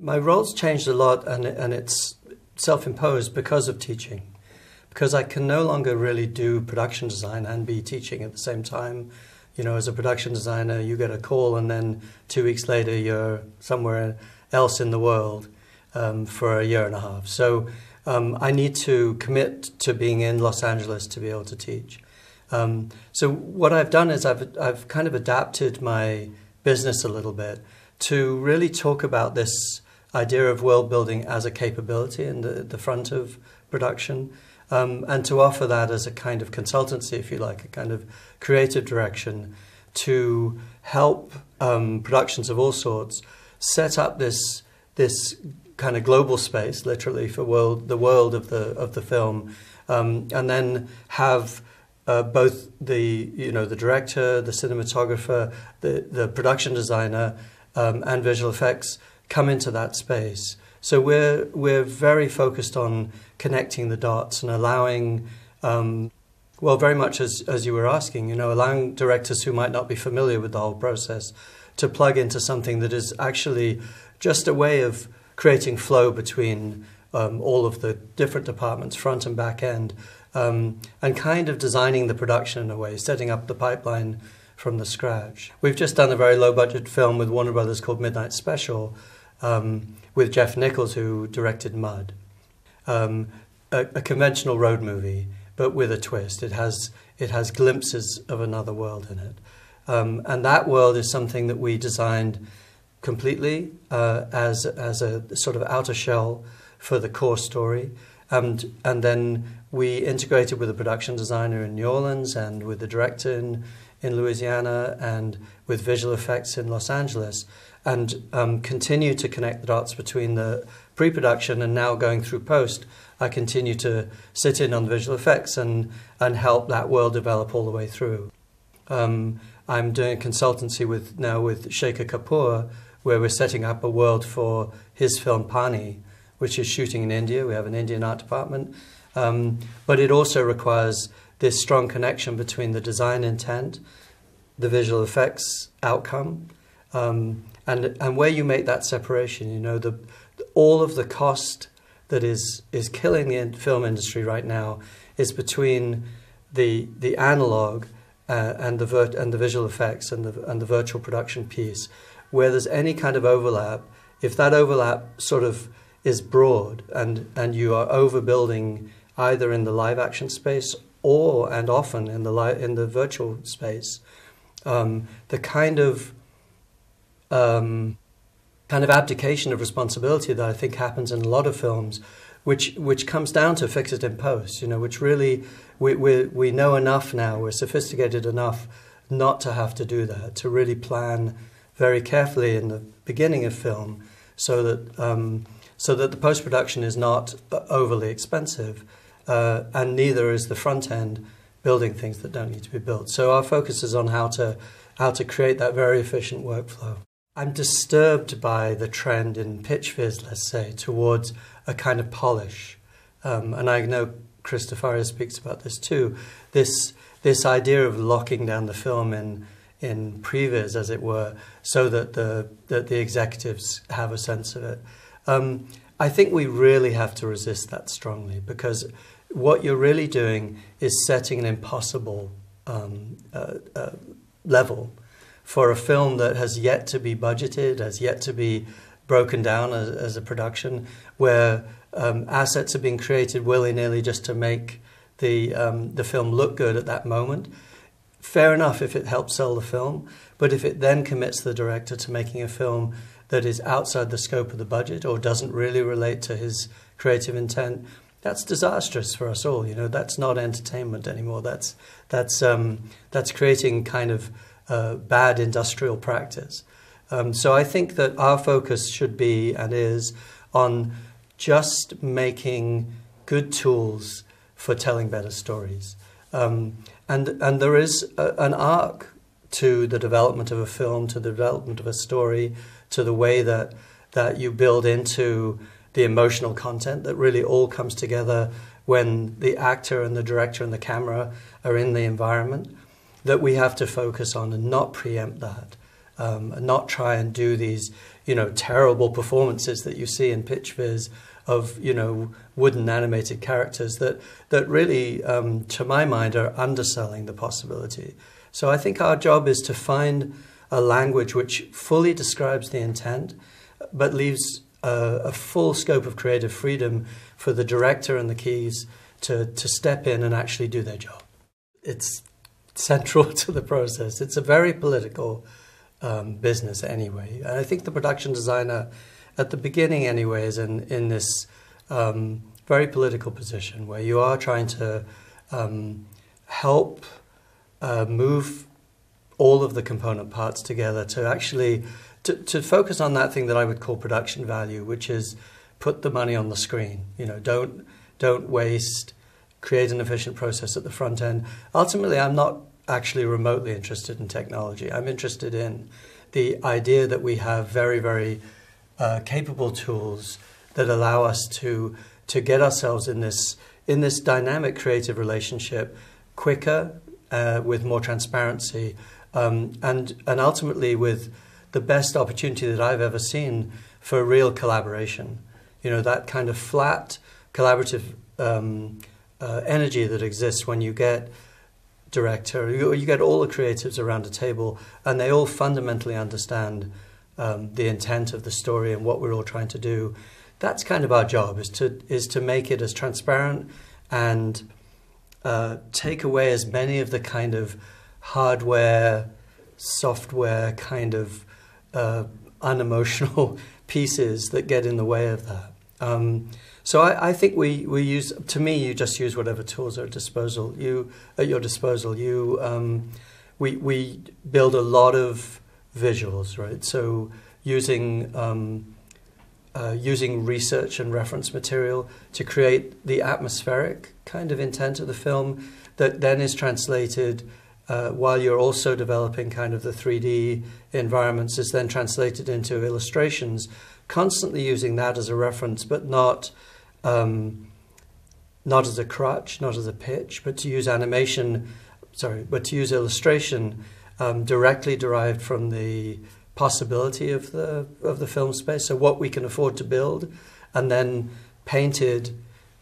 My role's changed a lot, and it's self-imposed because of teaching. Because I can no longer really do production design and be teaching at the same time. You know, as a production designer, you get a call and then 2 weeks later you're somewhere else in the world for a year and a half. So I need to commit to being in Los Angeles to be able to teach. So what I've done is I've kind of adapted my business a little bit to really talk about this idea of world building as a capability in the front of production. And to offer that as a kind of consultancy, if you like, a kind of creative direction to help productions of all sorts set up this kind of global space, literally, for the world of the film, and then have both the director, the cinematographer, the production designer, and visual effects come into that space. So we're very focused on connecting the dots and allowing, well, very much as you were asking, you know, allowing directors who might not be familiar with the whole process to plug into something that is actually just a way of creating flow between all of the different departments, front and back end, and kind of designing the production in a way, setting up the pipeline from the scratch. We've just done a very low-budget film with Warner Brothers called Midnight Special, with Jeff Nichols, who directed Mud. A conventional road movie, but with a twist. It has glimpses of another world in it. And that world is something that we designed completely as a sort of outer shell for the core story. And then we integrated with a production designer in New Orleans and with the director in Louisiana and with visual effects in Los Angeles, and continue to connect the dots between the pre-production and now going through post. I continue to sit in on the visual effects and help that world develop all the way through. I'm doing a consultancy now with Shekhar Kapoor, where we're setting up a world for his film Pani, which is shooting in India. We have an Indian art department. But it also requires this strong connection between the design intent, the visual effects outcome, and where you make that separation. You know, all of the cost that is killing the film industry right now is between the analog and the visual effects and the virtual production piece. Where there's any kind of overlap, if that overlap sort of is broad and you are overbuilding either in the live action space and often in the virtual space, the kind of abdication of responsibility that I think happens in a lot of films, which comes down to fix it in post, you know, which really we know enough now, we're sophisticated enough not to have to do that, to really plan very carefully in the beginning of film so that the post-production is not overly expensive, and neither is the front end building things that don't need to be built. So our focus is on how to create that very efficient workflow. I'm disturbed by the trend in pitch viz, let's say, towards a kind of polish. And I know Christopher speaks about this too. This idea of locking down the film in previs, as it were, so that the executives have a sense of it. I think we really have to resist that strongly, because what you're really doing is setting an impossible level for a film that has yet to be budgeted, has yet to be broken down as a production, where assets are being created willy-nilly just to make the film look good at that moment. Fair enough if it helps sell the film, but if it then commits the director to making a film that is outside the scope of the budget or doesn't really relate to his creative intent, that's disastrous for us all. You know, that's not entertainment anymore. That's creating kind of bad industrial practice. So I think that our focus should be and is on just making good tools for telling better stories. And there is an arc to the development of a film, to the development of a story, to the way that you build into the emotional content that really all comes together when the actor and the director and the camera are in the environment, that we have to focus on and not preempt that. and not try and do these, terrible performances that you see in pitch viz of, wooden animated characters that really, to my mind, are underselling the possibility. So I think our job is to find a language which fully describes the intent, but leaves a full scope of creative freedom for the director and the keys to step in and actually do their job. It's central to the process. It's a very political business anyway. And I think the production designer, at the beginning anyway, is in this very political position where you are trying to help move all of the component parts together to actually to focus on that thing that I would call production value, which is put the money on the screen. Don't waste, create an efficient process at the front end. Ultimately, I'm not actually remotely interested in technology. I'm interested in the idea that we have very, very capable tools that allow us to get ourselves in this dynamic creative relationship quicker, with more transparency, and ultimately with the best opportunity that I've ever seen for real collaboration. That kind of flat collaborative energy that exists when you get you get all the creatives around a table and they all fundamentally understand the intent of the story and what we're all trying to do. That's kind of our job, is to make it as transparent and take away as many of the kind of hardware, software kind of unemotional pieces that get in the way of that. So I think we use, to me, you just use whatever tools are at your disposal. We build a lot of visuals, right? So using research and reference material to create the atmospheric kind of intent of the film that then is translated while you're also developing kind of the 3D environments, is then translated into illustrations, constantly using that as a reference, but not as a crutch, not as a pitch, but to use illustration directly derived from the possibility of the film space, so what we can afford to build, and then painted,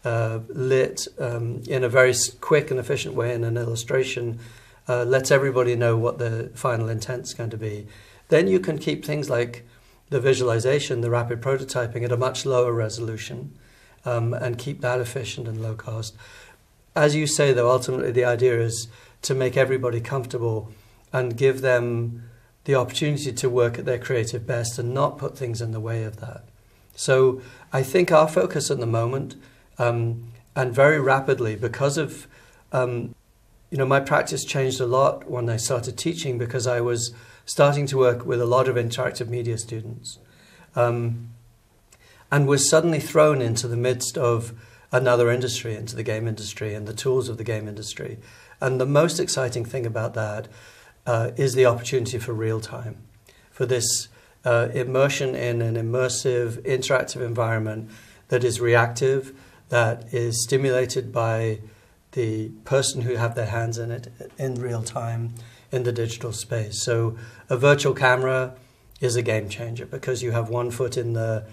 lit in a very quick and efficient way in an illustration, lets everybody know what the final intent's going to be. Then you can keep things like the visualization, the rapid prototyping at a much lower resolution, and keep that efficient and low cost. As you say, though, ultimately the idea is to make everybody comfortable and give them the opportunity to work at their creative best and not put things in the way of that. So I think our focus at the moment, and very rapidly, because of, my practice changed a lot when I started teaching, because I was starting to work with a lot of interactive media students, and was suddenly thrown into the midst of another industry, into the game industry and the tools of the game industry. And the most exciting thing about that is the opportunity for real time, for this immersion in an immersive, interactive environment that is reactive, that is stimulated by the person who have their hands in it in real time in the digital space. So a virtual camera is a game changer, because you have one foot in the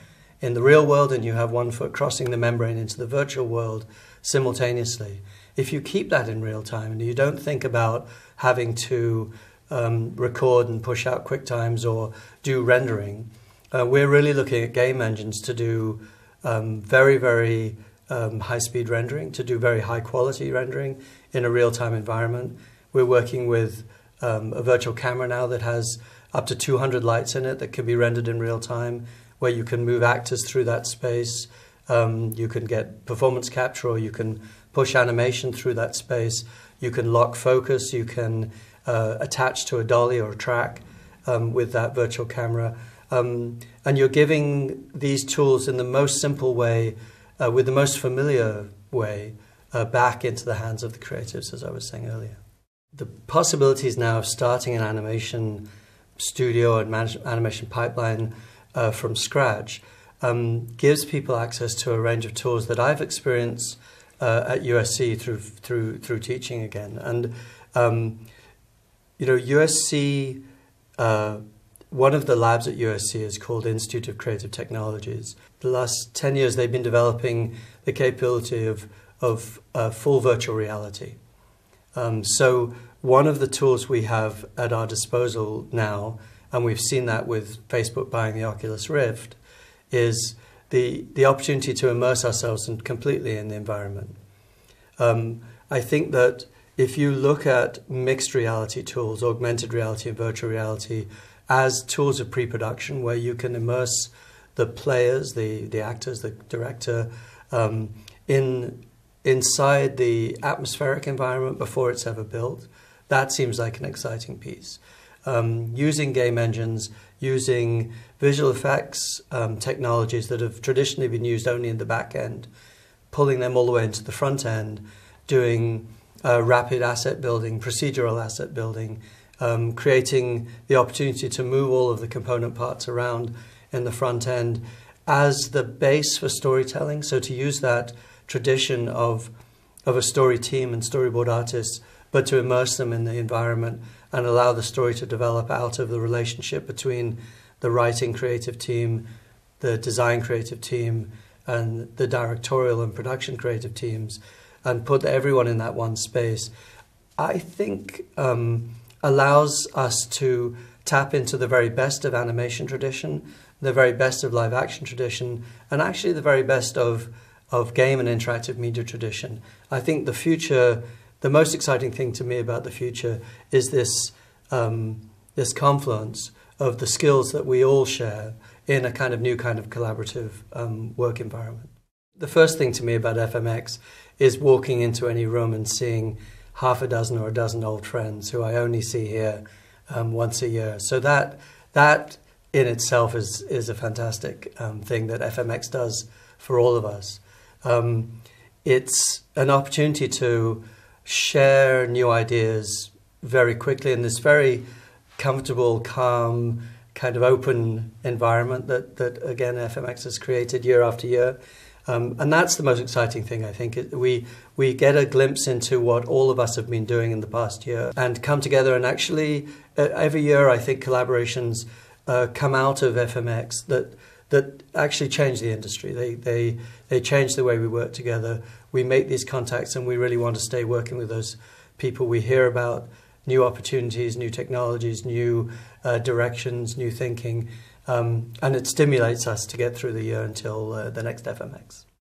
real world and you have one foot crossing the membrane into the virtual world simultaneously. If you keep that in real time and you don't think about having to record and push out quick times or do rendering, we're really looking at game engines to do very, very high-speed rendering, to do very high-quality rendering in a real-time environment. We're working with a virtual camera now that has up to 200 lights in it that can be rendered in real time, where you can move actors through that space. You can get performance capture, or you can push animation through that space. You can lock focus. You can attach to a dolly or a track with that virtual camera. And you're giving these tools in the most simple way, with the most familiar way, back into the hands of the creatives, as I was saying earlier. The possibilities now of starting an animation studio and animation pipeline from scratch gives people access to a range of tools that I've experienced at USC through teaching again. And USC one of the labs at USC is called Institute of Creative Technologies. The last 10 years they've been developing the capability of full virtual reality. So one of the tools we have at our disposal now, and we've seen that with Facebook buying the Oculus Rift, is the opportunity to immerse ourselves completely in the environment. I think that if you look at mixed reality tools, augmented reality and virtual reality, as tools of pre-production where you can immerse the players, the actors, the director, inside the atmospheric environment before it's ever built, that seems like an exciting piece. Using game engines, using visual effects technologies that have traditionally been used only in the back end, pulling them all the way into the front end, doing rapid asset building, procedural asset building, creating the opportunity to move all of the component parts around in the front end as the base for storytelling. So to use that tradition of a story team and storyboard artists, but to immerse them in the environment and allow the story to develop out of the relationship between the writing creative team, the design creative team, and the directorial and production creative teams, and put everyone in that one space, I think allows us to tap into the very best of animation tradition, the very best of live action tradition, and actually the very best of game and interactive media tradition. I think the future, the most exciting thing to me about the future is this confluence of the skills that we all share in a kind of new kind of collaborative work environment. The first thing to me about FMX is walking into any room and seeing half a dozen or a dozen old friends who I only see here once a year. So that in itself is a fantastic thing that FMX does for all of us. It's an opportunity to share new ideas very quickly in this very comfortable, calm, kind of open environment that again FMX has created year after year. And that's the most exciting thing, I think. We get a glimpse into what all of us have been doing in the past year and come together, and actually every year I think collaborations come out of FMX that actually change the industry. They change the way we work together. We make these contacts and we really want to stay working with those people. We hear about new opportunities, new technologies, new directions, new thinking. And it stimulates us to get through the year until the next FMX.